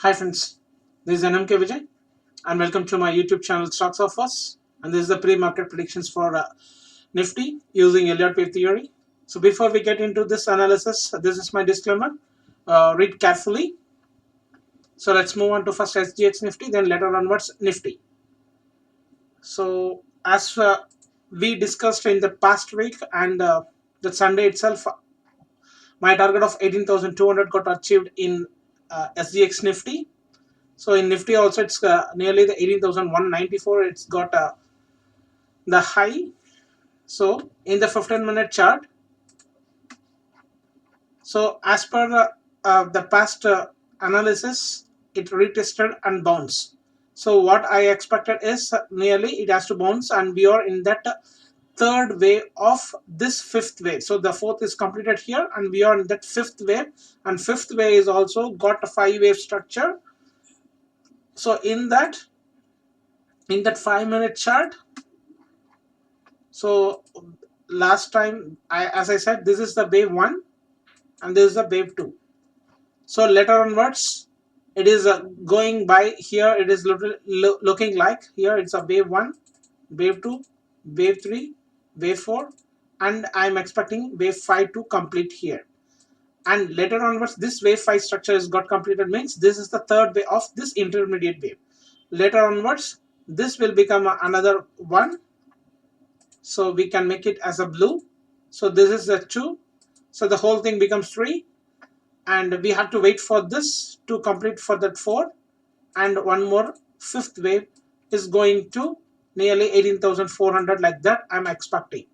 Hi friends, this is NMK Vijay and welcome to my YouTube channel Stocks Offers, and this is the pre-market predictions for Nifty using Elliott Wave theory. So before we get into this analysis, this is my disclaimer. Read carefully. So let's move on to first SGX Nifty, then later onwards Nifty. So as we discussed in the past week and the Sunday itself, my target of 18,200 got achieved in SGX Nifty. So in Nifty also it's nearly the 18,194. It's got the high. So in the 15-minute chart, so as per the past analysis, it retested and bounced. So what I expected is nearly it has to bounce, and we are in that third wave of this fifth wave. So the fourth is completed here, and we are in that fifth wave, and fifth wave is also got a 5-wave structure. So in that 5-minute chart, so last time as I said, this is the wave 1 and this is the wave 2. So later onwards it is going by here. It is looking like here it's a wave 1, wave 2, wave 3, wave 4, and I'm expecting wave 5 to complete here. And later onwards this wave 5 structure is got completed, means this is the third wave of this intermediate wave. Later onwards this will become another one, so we can make it as a blue. So this is the 2, so the whole thing becomes 3, and we have to wait for this to complete for that 4, and one more fifth wave is going to nearly 18,400, like that I'm expecting.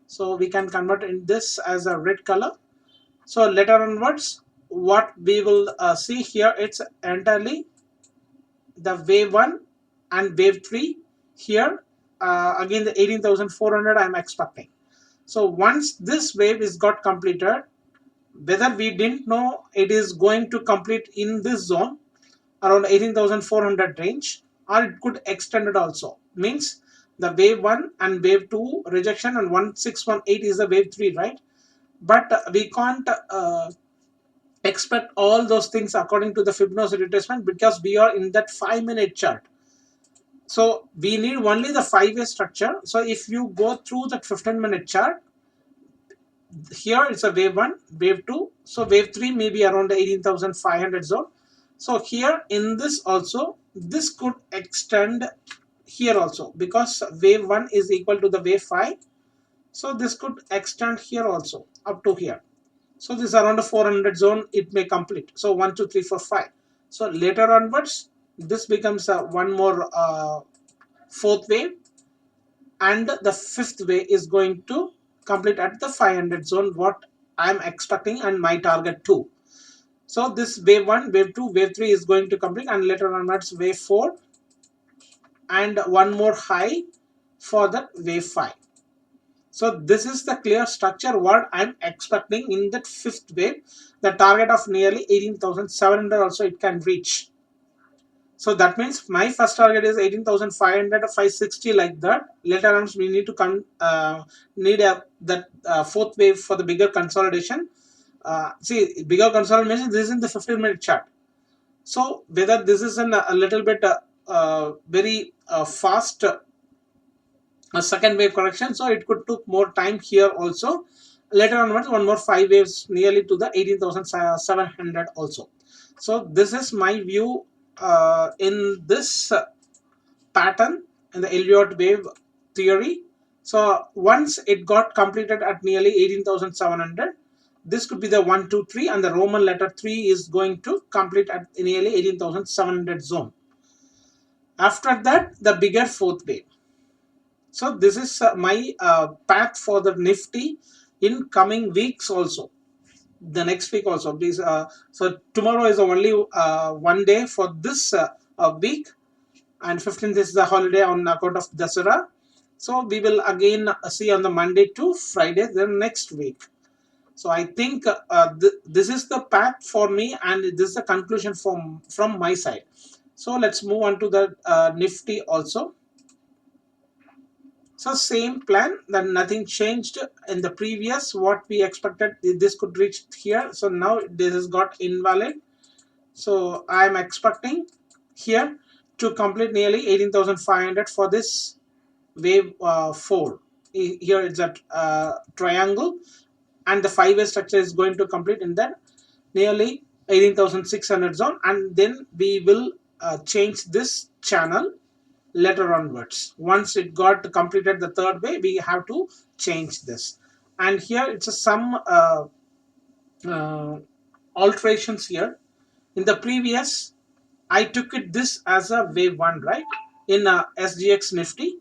So we can convert in this as a red color. So later onwards what we will see here, it's entirely the wave 1 and wave 3 here. Again the 18,400 I'm expecting. So once this wave is got completed, whether we didn't know it is going to complete in this zone around 18,400 range, or it could extend it also, means the wave 1 and wave 2 rejection and 1618 is the wave 3, right? But we can't expect all those things according to the Fibonacci retracement, because we are in that 5-minute chart. So we need only the 5-way structure. So if you go through that 15-minute chart, here it's a wave 1, wave 2, so wave 3 may be around the 18,500 zone. So here in this also, this could extend here also, because wave 1 is equal to the wave 5. So this could extend here also up to here. So this around the 400 zone it may complete. So 1 2 3 4 5. So later onwards this becomes one more fourth wave, and the fifth wave is going to complete at the 500 zone, what I am expecting, and my target too. So this wave 1, wave 2, wave 3 is going to complete, and later onwards wave 4 and one more high for the wave 5. So this is the clear structure what I am expecting in that fifth wave. The target of nearly 18,700 also it can reach. So that means my first target is 18,500 or 560, like that. Later on we need to that fourth wave for the bigger consolidation. See, bigger consolidation, this is in the 15-minute chart. So whether this is a little bit very fast second wave correction, so it could took more time here also. Later onwards one more 5 waves nearly to the 18,700 also. So this is my view in this pattern in the Elliott wave theory. So once it got completed at nearly 18,700, this could be the 1 2 3, and the Roman letter 3 is going to complete at nearly 18,700 zone. After that the bigger fourth wave. So this is my path for the Nifty in coming weeks also, the next week also, please. So tomorrow is only one day for this week, and 15th is the holiday on account of Dasara. So we will again see on the Monday to Friday the next week. So I think this is the path for me, and this is the conclusion from my side. So let's move on to the Nifty also. So same plan, that nothing changed in the previous. What we expected, this could reach here. So now this has got invalid. So I'm expecting here to complete nearly 18,500 for this wave 4. Here it's a triangle, and the 5-way structure is going to complete in that nearly 18,600 zone, and then we will change this channel later onwards. Once it got completed the third way, we have to change this. And here it's a some uh, alterations here. In the previous, I took it this as a wave 1, right, in SGX Nifty.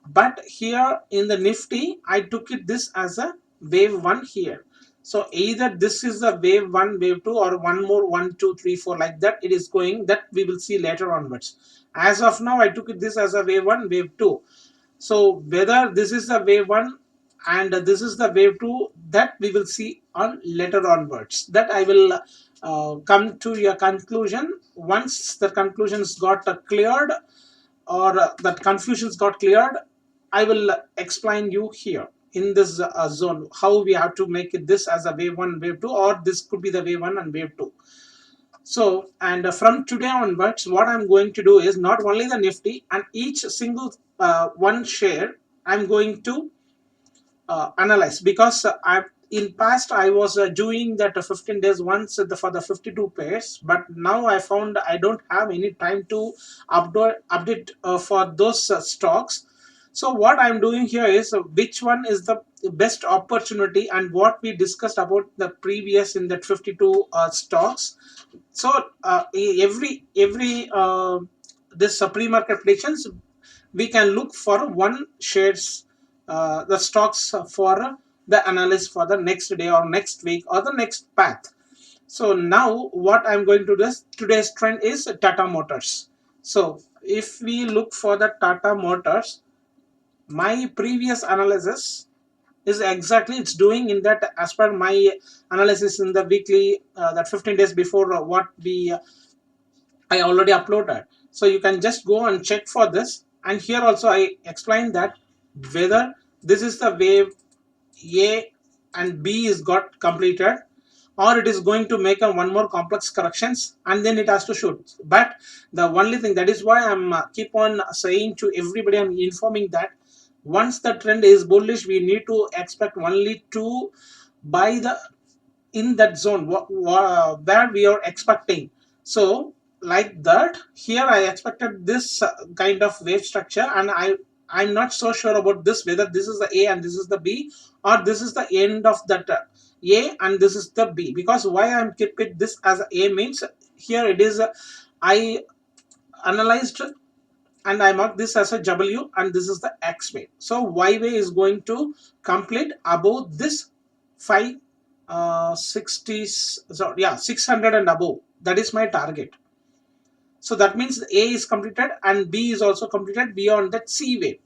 But here in the Nifty, I took it this as a wave 1 here. So either this is the wave 1, wave 2, or one more 1, 2, 3, 4, like that it is going. That we will see later onwards. As of now, I took it this as a wave 1, wave 2. So whether this is the wave 1 and this is the wave 2, that we will see on later onwards. That I will come to your conclusion once the conclusions got cleared, or that confusions got cleared. I will explain you here in this zone how we have to make it this as a wave 1, wave 2, or this could be the wave 1 and wave 2. So, and from today onwards, what I'm going to do is not only the Nifty, and each single one share I'm going to analyze, because in past I was doing that 15 days once for the 52 pairs, but now I found I don't have any time to update for those stocks. So what I'm doing here is which one is the best opportunity, and what we discussed about the previous in that 52 stocks. So every this pre-market predictions, we can look for one shares, the stocks for the analysis for the next day or next week or the next path. So now what I'm going to do is, today's trend is Tata Motors. So if we look for the Tata Motors, my previous analysis is exactly it's doing in that as per my analysis in the weekly, that 15 days before what we I already uploaded. So you can just go and check for this. And here also I explained that whether this is the wave A and B is got completed, or it is going to make a one more complex corrections and then it has to shoot. But the only thing, that is why I'm keep on saying to everybody, I'm informing that once the trend is bullish, we need to expect only to buy the in that zone where we are expecting. So like that, here I expected this kind of wave structure, and I'm not so sure about this, whether this is the A and this is the B, or this is the end of that A and this is the B. Because why I'm keeping this as A means, here it is I analyzed and I mark this as a W, and this is the X wave. So Y wave is going to complete above this 560, so yeah, 600 and above. That is my target. So that means A is completed and B is also completed beyond that C wave.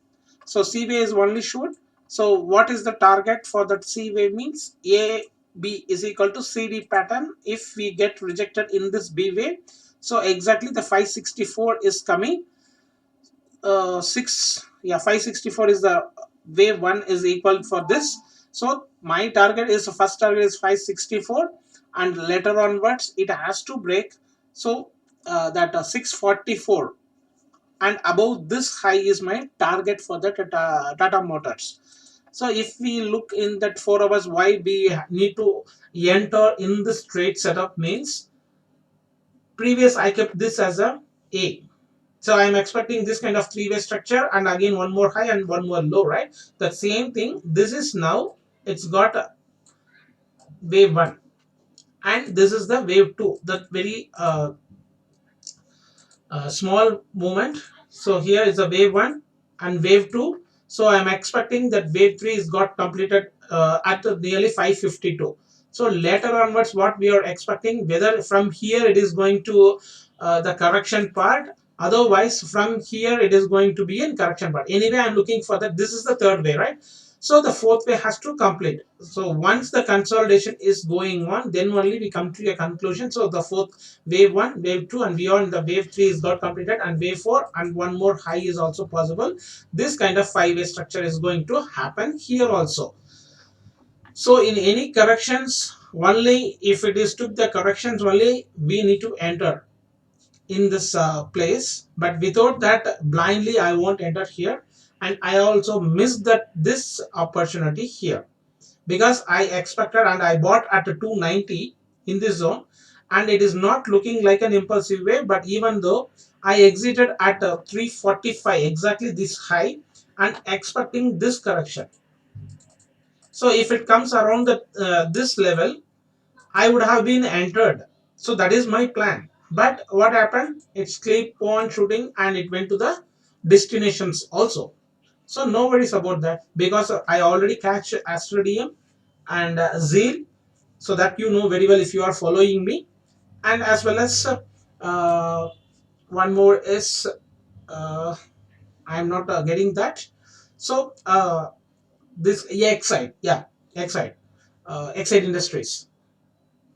So C wave is only shoot. So what is the target for that C wave means A B is equal to CD pattern if we get rejected in this B wave. So exactly the 564 is coming. 564 is the wave 1 is equal for this. So my target is, first target is 564, and later onwards it has to break. So that 644 and above this high is my target for the Tata Motors. So if we look in that 4 hours, why we need to enter in this trade setup means, previous I kept this as a A. So I'm expecting this kind of three-way structure, and again one more high and one more low, right? The same thing. This is now it's got a wave 1, and this is the wave 2. That very small movement. So here is a wave 1 and wave 2. So I'm expecting that wave 3 is got completed at nearly 552. So later onwards, what we are expecting, whether from here it is going to the correction part, otherwise from here it is going to be in correction part. Anyway, I'm looking for that. This is the third way, right? So the fourth way has to complete. So once the consolidation is going on, then only we come to a conclusion. So the fourth, wave 1, wave 2, and beyond the wave 3 is got completed, and wave 4 and one more high is also possible. This kind of 5-way structure is going to happen here also. So in any corrections, only if it is took the corrections only we need to enter in this place, but without that blindly I won't enter here. And I also missed that this opportunity here because I expected and I bought at 290 in this zone, and it is not looking like an impulsive way. But even though I exited at 345, exactly this high, and expecting this correction. So if it comes around the this level, I would have been entered. So that is my plan. But what happened? It's keep on shooting and it went to the destinations also. So no worries about that because I already catch Astrodium and Zeal, so that you know very well if you are following me. And as well as uh, one more is uh, I am not getting that. So this, yeah, Excite, yeah, Excite, Excite Industries.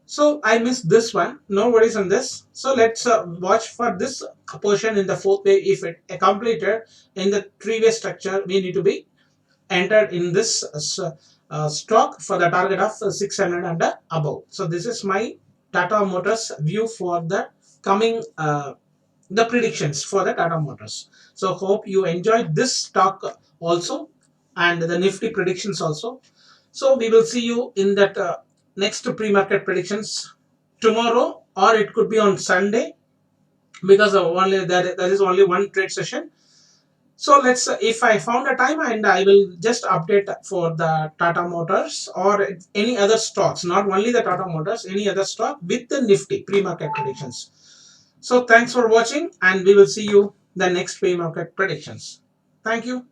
So I missed this one. No worries on this. So let's watch for this portion in the fourth wave. If it completed in the previous structure, we need to be entered in this stock for the target of 600 and above. So this is my Tata Motors view for the coming the predictions for the Tata Motors. So hope you enjoyed this stock also and the Nifty predictions also. So we will see you in that next pre-market predictions tomorrow, or it could be on Sunday because of only there is only one trade session. So let's if I found a time, and I will just update for the Tata Motors or any other stocks, not only the Tata Motors, any other stock with the Nifty pre-market predictions. So thanks for watching, and we will see you the next pre-market predictions. Thank you.